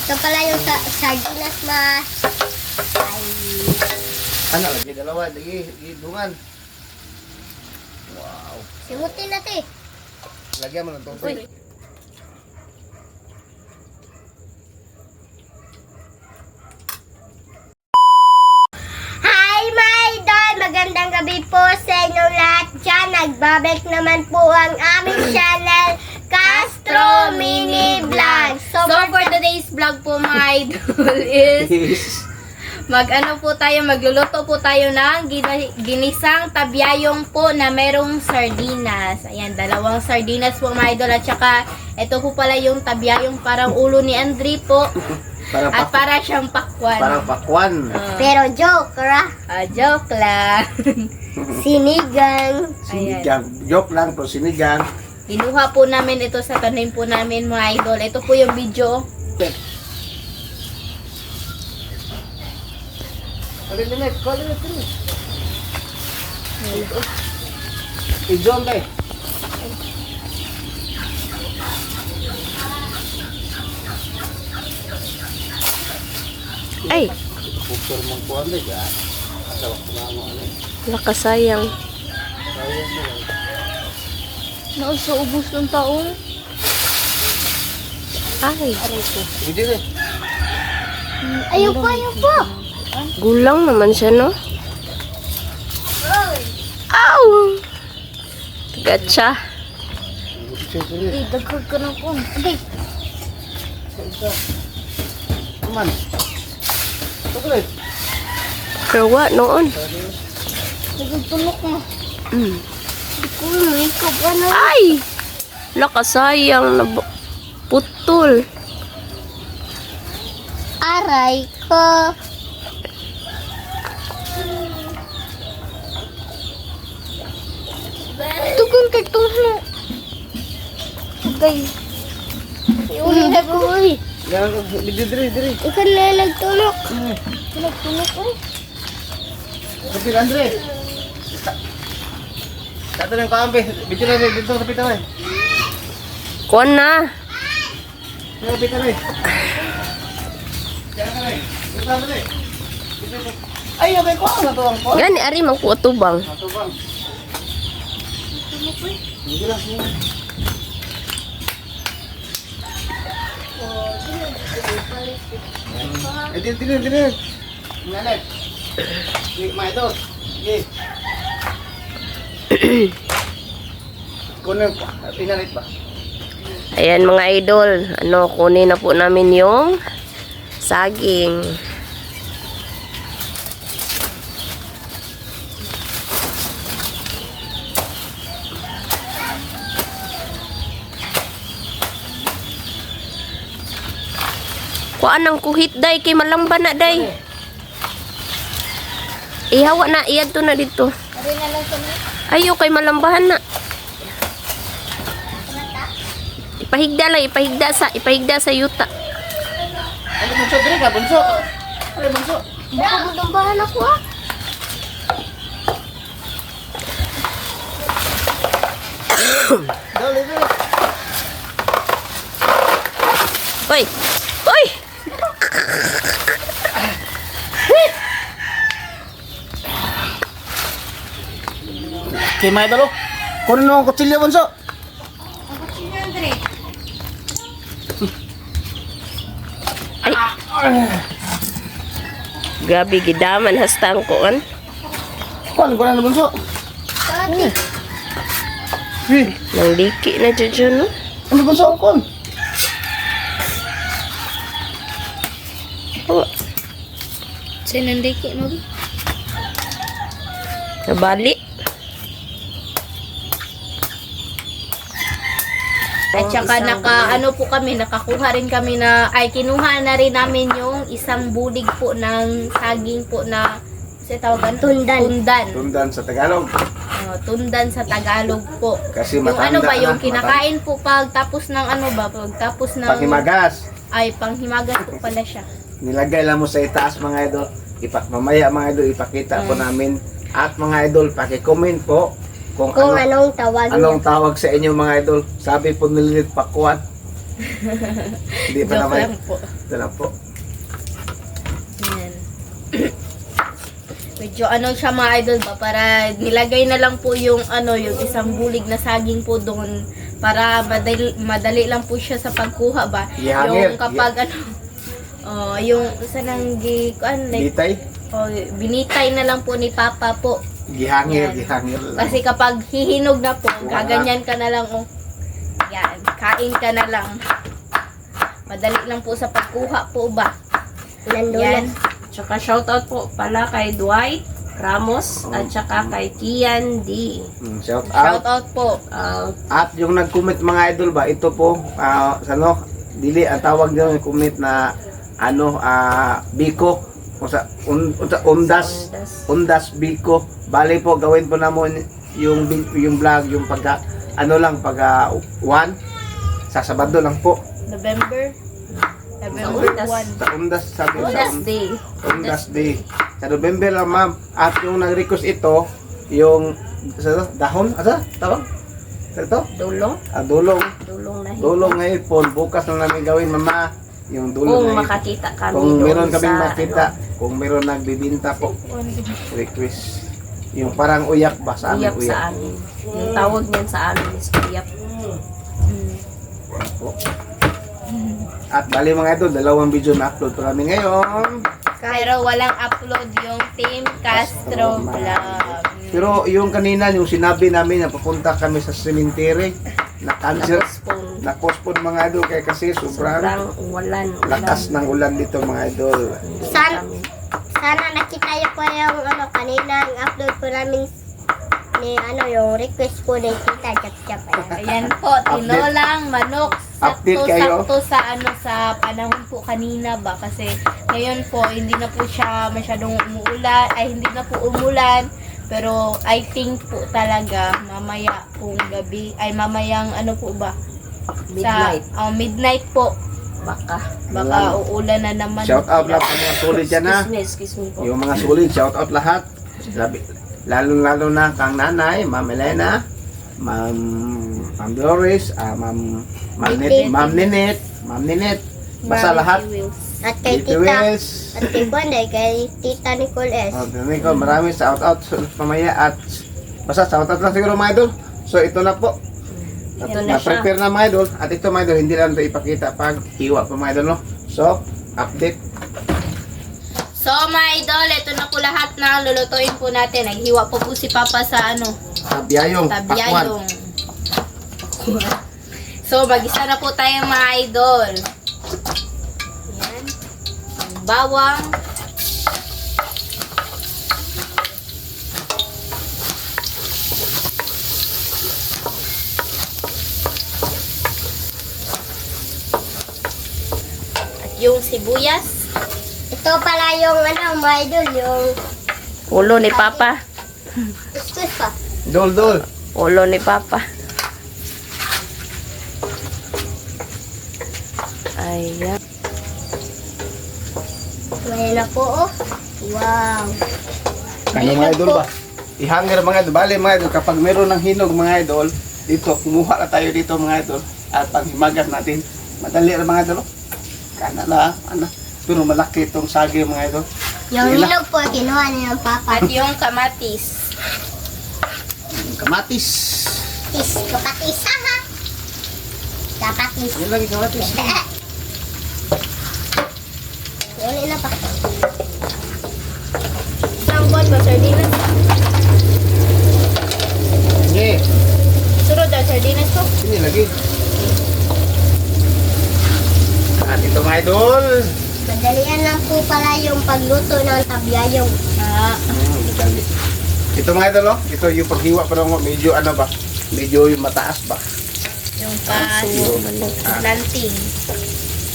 Ito pala yung sardinas mas. Ay. Ano lagi? Dalawa. Lagi. Dungan. Wow. Simutin natin. Lagyan mo ng tubig. Hi, my idol! Magandang gabi po sa inyong lahat dyan. Nagbabalik naman po ang aming channel, Castro Mini Vlog. So for today's vlog po mga idol is magluluto po tayo ng ginisang tabyayong po na merong sardinas. Ayan, dalawang sardinas po mga idol at saka ito po pala yung tabyayong parang ulo ni Andre po. At para siyang pakwan. Parang pakwan. Pero joke, Joke lang. Sinigang. Sinigang. Joke lang po, sinigang. Kinuha po namin ito sa tanim po namin mga idol. Ito po yung video. I-John tayo. Ay, Pupur mong kuwan tayo ka. Tawag ko na mo ano. nakasayang. Sayang mo lang. Nauso ubos ng taon. Ay, Hindi rin. Ayun po. gulang naman siya, no? Ow! Gatsa. Siyempre. Dagdag ka ng kun. Okay. Aman. Tukulit. Kawa noon. Nagtulok mo. Mm. Kung makeup ka na. Ay! Nakasayang na putol. Aray ko. Tukong katulong. Okay. Yung na ko, uy. Yan, diri. Ikaw na nagtulok. Nagtulok, uy. Kapit Andre. Tato ng kaambe. Bidyo na rin. Dito kapit na rin. Kuan na. Kapit na rin. Kaya ka rin. Dito na rin. Ay, okay ko. Ano to ang po? Gani, ari magkuatubang. Ito bang? Hindi lang. Eh, dito. Ngalan. Ma ito. Sige. Kunin pa. Pinalit ba? Ayan mga idol, kunin na po namin yung saging. Kuan ang kuhit day kay malamba na day. Ihawa na iyad to na dito. Ayo kay malambahan na. Ipahigda sa yuta. Ano bunso? Dili ka, bunso. Ano bunso? Magdambahan ako, ah. Dali. Hoy. Hoy. Kay may dalo. Kunin mo ang kutsilyo, bunso. Grabe gidaman hasta ang kuan. Kunin na bunso. Nang liki na dyan, no? Ano bunso? Kun. Oh, Sinandiki mo. nabali. At saka nakakuha rin kami kinuha na rin namin yung isang bulig po ng saging po na tawagan? Tundan. Tundan sa Tagalog. Tundan sa Tagalog po. Kasi Yung matanda ano ba, yung na, kinakain po pagtapos ng pagtapos ng Panghimagas. panghimagas po pala siya. Nilagay lang mo sa itaas mga idol. Mamaya mga idol ipakita po namin. At mga idol, paki-comment po kung Anong tawag niya. anong tawag sa inyo mga idol. Sabi po nilit pakwan. Hindi pa Joke naman. lang po. Ito lang po. Ayan. Medyo ano siya mga idol ba, para nilagay na lang po yung yung isang bulig na saging po doon para madali lang po siya sa pagkuha ba. Ihangir. Yung kapag yung isa nang Bitay. binitay na lang po ni Papa po. Gihangir, Yan. gihangir lang. Kasi kapag hihinog na po, Wala. gaganyan ka na lang yan, kain ka na lang. Madali lang po sa pagkuha po ba. Nandun Yan. Tsaka shoutout po pala kay Dwight Ramos at tsaka kay Kian D. Shout Shout out. out po. At yung nag-comment mga idol ba, ito po, dili, ang tawag nyo yung comment na, Biko, Undas Biko. Bali po, gawin po naman yung vlog, yung pagka, one, sa Sabado lang po. November Undas. 1. Sa Undas, sabi sa Undas Day. Undas Day. Sa November lang, ma'am. At yung nag-request ito, yung, dahon, tawag? Sa ito? Dulong. Dulong. Dulong na hipon. Dulong na hipon. Bukas na namin gawin, mama. Yung dulong Kung na hipon. makakita kami Kung doon meron kaming sa, makita, kung meron nagbibinta po, request. Yung parang uyak ba sa amin? Uyap sa amin. Yung tawag niyan sa amin is uyap. At bali mga idol, 2 video na upload pa kami ngayon. Pero walang upload yung Team Castro Vlog. Pero yung kanina, yung sinabi namin na papunta kami sa cemetery, na-cancel, Postpone. na-postpone mga idol kaya kasi sobrang Sobrang ulan. lakas ng ulan dito mga idol. Sana nakita niyo po yung kanina ang upload po namin ni yung request po ni Tita Chap. Ayan po, tinolang manok. Update kayo. Sakto sa panahon po kanina ba, kasi ngayon po hindi na po siya masyadong umuulan, hindi na po umulan, pero I think po talaga mamaya pong gabi, mamayang po ba? Midnight. Sa midnight po, Baka. baka uulan na naman. Shout out lahat ng mga solid dyan ha. Excuse me po. Yung mga solid, shout out lahat. Lalo na kang nanay, Ma'am Elena, Ma'am Doris, Ma'am Ninette, basta lahat. At kay Tito Tita, Wes, at kay Bonday, kay Tita Nicole S. Nico, maraming shout out mamaya at basta shout out lang siguro mga idol. So ito na po. Ito na siya. Na-prepare na mga idol. At ito mga idol, hindi lang ito ipakita pag hiwa pa mga idol, no? So, update. So mga idol, ito na po lahat na lulutuin po natin. Naghiwa po si Papa sa Tabiyayong, pakwan. tabiyayong. So, mag-isa na po tayo mga idol. Ayan. Ang bawang. At yung sibuyas. Ito pala yung mga idol, yung Ulo ni Papa. excuse pa. Dol. Ulo ni Papa. Ayan. May na po, oh. Wow. Kaya mga idol ba? Ihanger mga idol. Bale mga idol, kapag meron ng hinog mga idol, dito, kumuha na tayo dito mga idol. At pag himagat natin, madali na mga idol. Kana na, pero malaki itong sagi mga idol. Yung Sige na. hinog po, kinuha niya ng papa. At yung kamatis. Yung kamatis. Kapatis, ha? Kapatis. Yun lang yung kamatis. Wala na pa. Isang buwan ba, sardinas? Sige, Sunod daw, sardinas ko. sini lagi. At ito mga idol. Madalian lang po pala yung pagluto ng tabiyayong. Madali. Ito mga idol, oh. Ito yung paghiwa pa lang, medyo medyo yung mataas ba? Yung planting.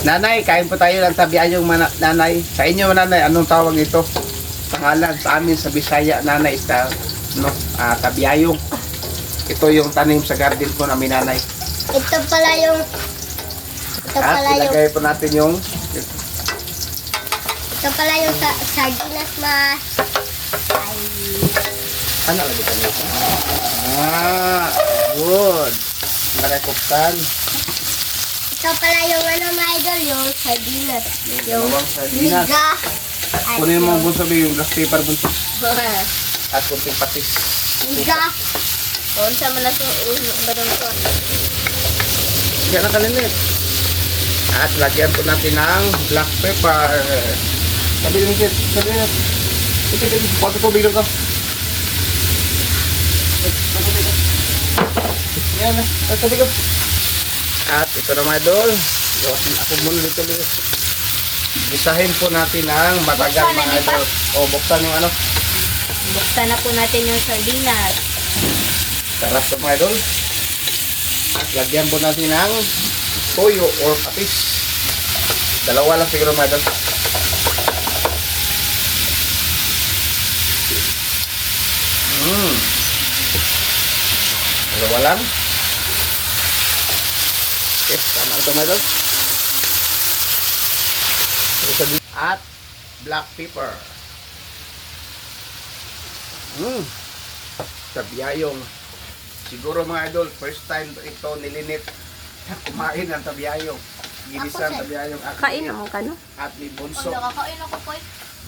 Nanay, kain po tayo ng tabiyayong nanay. Sa inyo nanay, anong tawag ito? Pangalan sa amin sa Bisaya, nanay, tabiyayong. Ito yung tanim sa garden po namin nanay. Ito pala yung At ilagay po natin yung sardinas mas. Ay, ano lagi pa nito? Good. Narekoptan. Ito pala yung ano mga idol, yung sardinas. Yung Dalawang sardinas. miga. At Kunin mo yung bunso yung black paper bunso. At kunting patis. miga. Kung sa manas mo, barong ko. Kaya nakalimit. At lagyan po natin ng black pepper. Sabi din siya, sabi din. Ito, pati po bilog ka. Yan na, sabi ko. At ito na mga idol. Ako muna dito. Gisahin po natin ang matagal Buksan na, mga di ba? idol. O, buksan yung ano. Buksan na po natin yung sardinas. Sarap to mga idol. At lagyan po natin ng toyo or patis. Dalawa lang siguro mga idol. Dalawa lang. Okay, tama ito mga idol. At black pepper. Tabiyayong. Siguro mga idol, first time ito nilinit na kumain ng tabiyayong. Ginisang tabiyayong at Kain naman ka, no? at ni bunso. Nakakain ako po.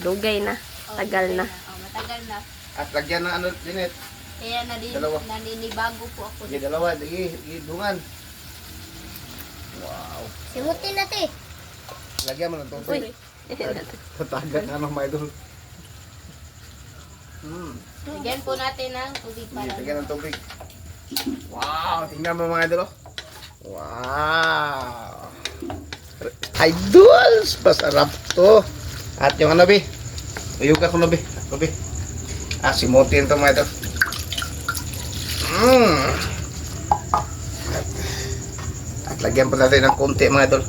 Dugay na. Tagal na. Matagal na. At lagyan ng ano linit. Kaya Dalawa. naninibago po ako. Sige, dalawa. Sige, dungan. Wow. Simutin natin. Lagyan mo ng tubig. Uy. Tatagan na ng mga idol. Bigyan po natin ng tubig para. Lagyan ng tubig. Wow. Tingnan mo mga idol. Oh. Wow. Idols! Masarap to. At yung ano, Bi? Uyog ako na, Bi. Ako, Bi. Simutin to mga idol. At lagyan pa natin ng konti mga idol.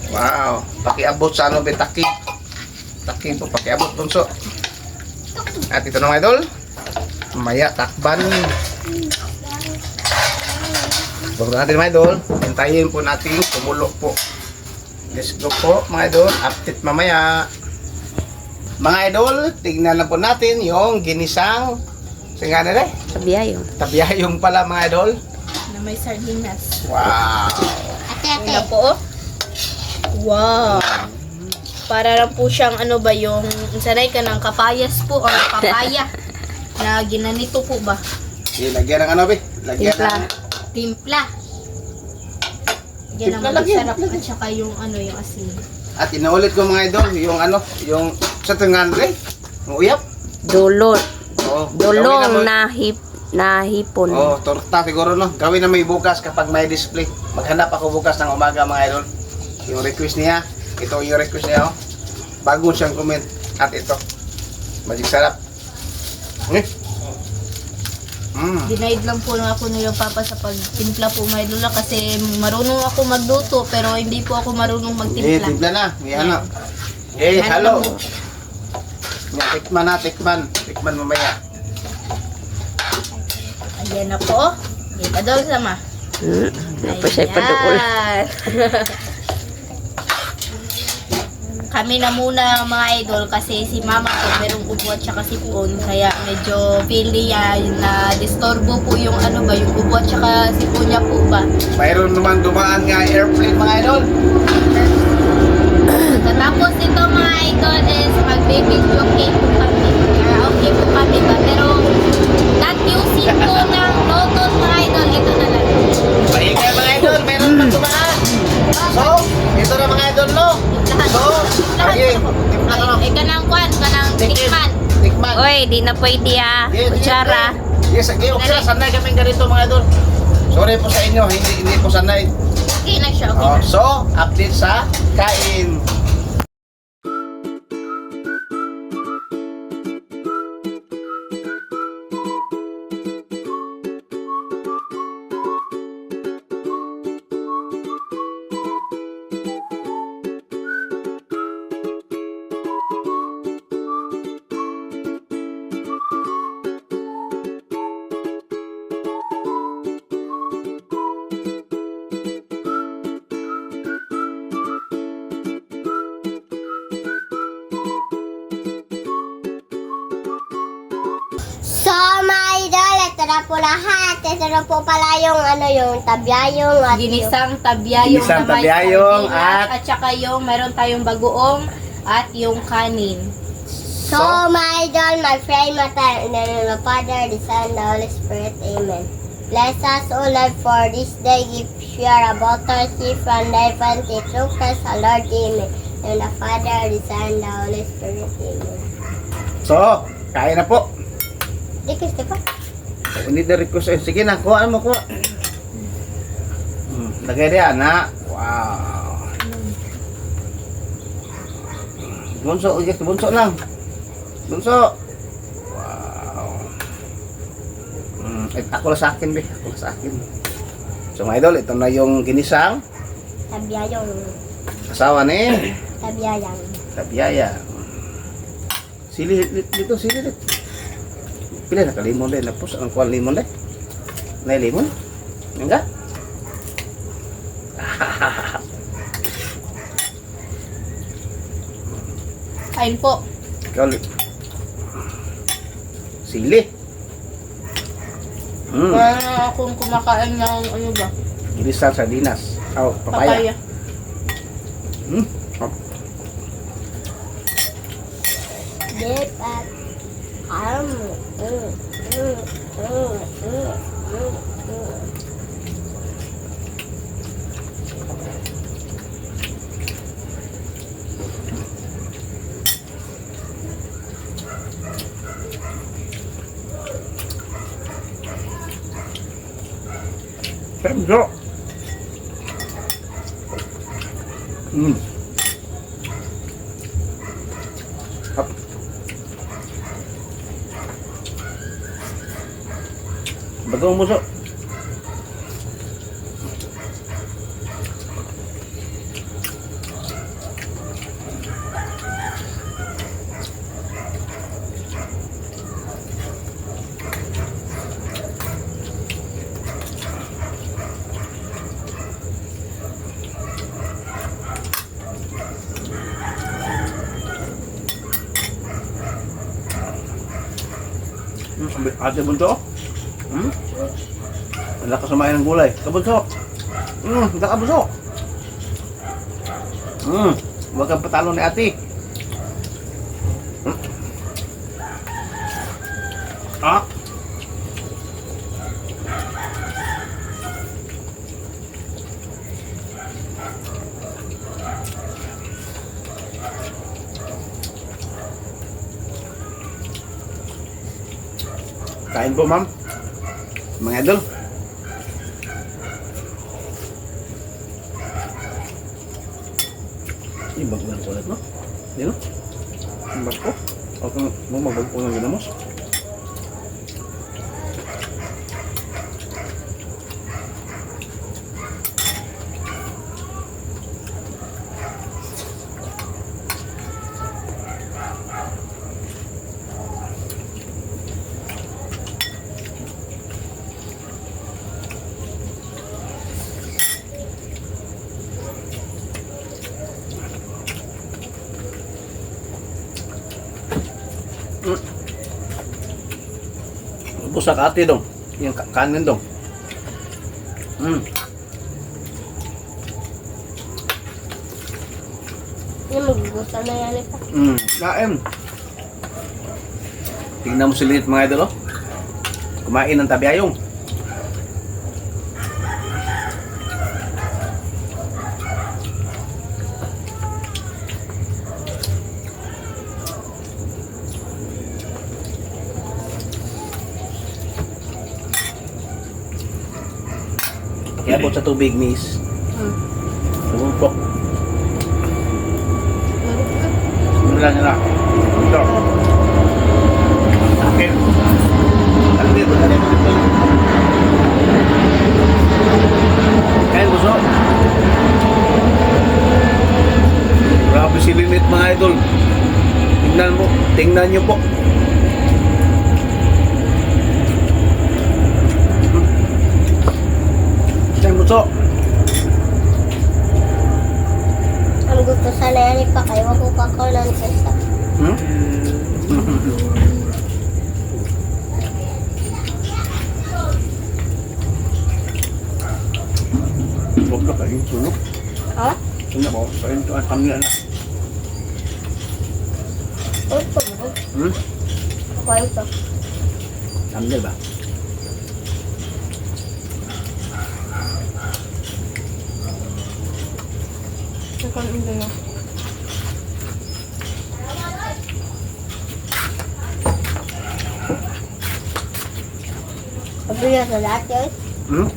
Wow. Pakiabot sa ano, Bi? Taki. Taki po. Pakiabot bunso. At ito na mga idol. Maya takban. Huwag natin mga idol. Hintayin po natin kumulo po. Let's go po mga idol. Update mamaya. Mga idol, tignan na po natin yung ginisang singana na Tabiyayong. tabiyayong pala mga idol. Na may sardinas. Wow. Ate, Ayun ate. na po. Wow. Para lang po siyang ano ba yung sanay ka ng kapayas po or papaya na ginanito po ba? Okay, lagyan ng ano, Bi? Lagyan Timpla. ng Timpla. Yan Timpla ang lagyan. masarap at saka yung ano yung asin. at inaulit ko mga idol yung ano, yung sa tingan rin. Uyap. Dulot. Oh, Dulong na hipon. Oh, torta siguro no. Gawin na may bukas kapag may display. Maghanap ako bukas ng umaga mga idol. Yung request niya, ito yung request niya oh. Bago siyang comment at ito. Magic sarap. Denied lang po na ako nila papa sa pagtimpla po may lula kasi marunong ako magluto pero hindi po ako marunong magtimpla. Timpla na. Yan na. Halo. Tikman na, tikman. Tikman mamaya. Ayan na po. Kita daw sama. Napasay pa doon. Kami na muna mga idol kasi si mama po merong ubo at saka sipon kaya medyo feel niya na disturbo po yung ano ba yung ubo at saka sipon niya po ba. Mayroon naman dumaan nga airplane mga idol. Tapos ito mga idol is mag-video okay po kami. Karaoke po kami ba pero not using po ng Bluetooth mga idol. Ito na lang. Maingay mga idol, meron naman dumaan. So, ito na mga idol no. So, okay. Timpla ka no. Kanang kwan, kanang tikman. Tikman. Oy, di na pwede Kutsara. Yes, okay, okay. Sanay kami ganito mga idol. Sorry po sa inyo, hindi po sanay. Okay na siya, okay Oh, na. so, update sa kain. So, mga idol, ito na po lahat. ito na po pala yung ano yung tabyayong at Ginisang tabyayong Ginisang na may tabyayong sardinas, at- at saka yung meron tayong bagoong at yung kanin. So, my idol, my friend, in the name of the Father, the Son, the Holy Spirit, Amen. Bless us, O Lord, for this day. Give share about our sea from life and through Christ, our Lord, Amen. In the Father, the Son, the Holy Spirit, Amen. So, kain na po. Dikis ka pa? Hindi na request. Sige na, kuha mo, kuha. Lagay diyan, ha? Wow. Bunso, yes, bunso lang. Bunso. Wow. Ako lang sa akin, be. Ako lang sa akin. So, mga idol, ito na yung ginisang Tabyayong. asawa ni Tabyayang. Tabiyaya. Sili dito, sili dito. Pila na kalimon din. Napos ang kuwan limon din. Nay limon? Enggak? Kain po. Ikaw sili. Para akong kumakain ng ano ba? Ginisang sardinas. Oh, papaya. Papaya. Dip at Sembro. Up. Bagong muso. Ate bunso. Ang lakas kumain ng gulay. Kabunso. Kabunso. Huwag kang patalo ni ate. Ah. Kain po, ma'am. Mga idol. Ini bago na ulit, no? Di, no? Ang bago. O kung mo magbago ng ginamos. Busak ate dong. Yung kanin dong. Ini magugusan na yan ito. Kain. Tingnan mo si Lilit mga idol, oh. Kumain ng tabyayong. Iabot sa tubig, miss. Tumumpok. Ano lang nila? Ito. Okay. Ano dito? Ano dito? Kain gusto? Grabe si Lilit mga idol. Tingnan mo. Tingnan nyo po. Kain gusto? Ang gusto sana yan ipakayo ako kakulan sa isa. Udah kayak gitu loh. Ha? Ini mau saya itu asamnya. Ito. Ako ito. Sambil ba? Second ito na. Sabi niya sa lahat yun. Hmm?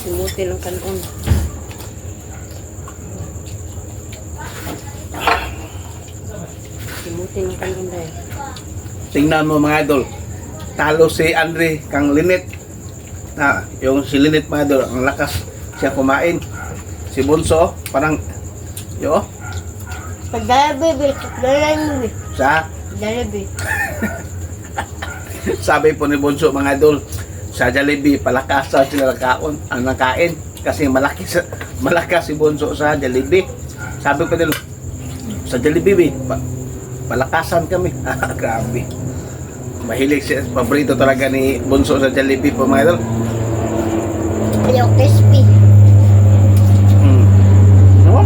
Simuti ng kanon. Simuti ng kanon dahil. Tingnan mo mga idol. Talo si Andre kang Linit. Yung si Linit mga idol, ang lakas siya kumain. Si Bunso, parang yo, Pag-dalabi, pag-dalabi. sa Dalabi. sabi po ni Bunso mga idol, sa Jollibee palakas sa sila ang nakain kasi malakas si Bunso sa Jollibee. Sabi ko din sa Jollibee palakasan kami. Grabe. Mahilig siya, paborito talaga ni Bunso sa Jollibee po mga idol. Yung crispy. No?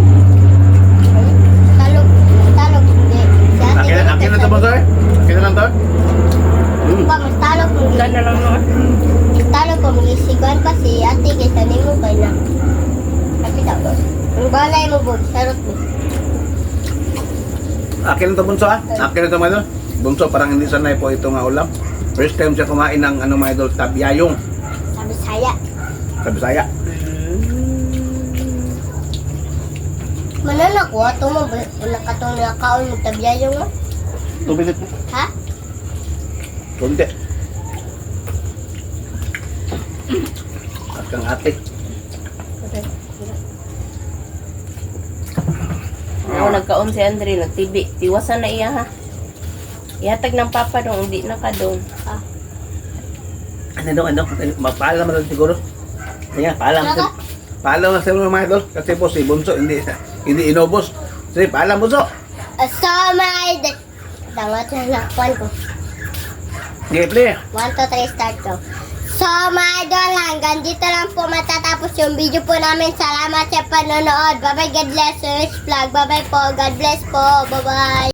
Talog. Talog. Hindi. Si ate Akin na ito Bunso eh? Akin na lang to? Pa, mas talog mo. Ganda lang naman. Talog ko, mag-isiguan pa si ate kaysa ni mo kay na. Kasi daw. Ang balay mo, Bog. Sarot mo. Akin na ito Bunso ah. Akin na ito mga idol. Bunso parang hindi sanay po ito nga ulam. First time siya kumain ng ano mga idol, tabyayong. Sabi saya. Sa Bisaya. Manan ako, ato mo, nakatong nakaon mo tabyayo mo. Tumilit mo. Ha? Kunti. At kang ate. Ako nagkaon si Andre, nagtibi. Tiwasan na iya ha. Ihatag ng papa dong, hindi na ka dong. Ano? Mapaalam na lang siguro. Kaya, paalam. Saka? Paalam na siguro mga idol. Kasi po si Bunso, hindi inubos. Sige, paalam Bunso. So, my... Dangot na nakwan ko. Sige, play. 1, 2, 3, start ko. So, mga idol, hanggang dito lang po matatapos yung video po namin. Salamat sa panonood. Bye-bye, God bless. Rich Vlog. Bye-bye po. God bless po. Bye-bye.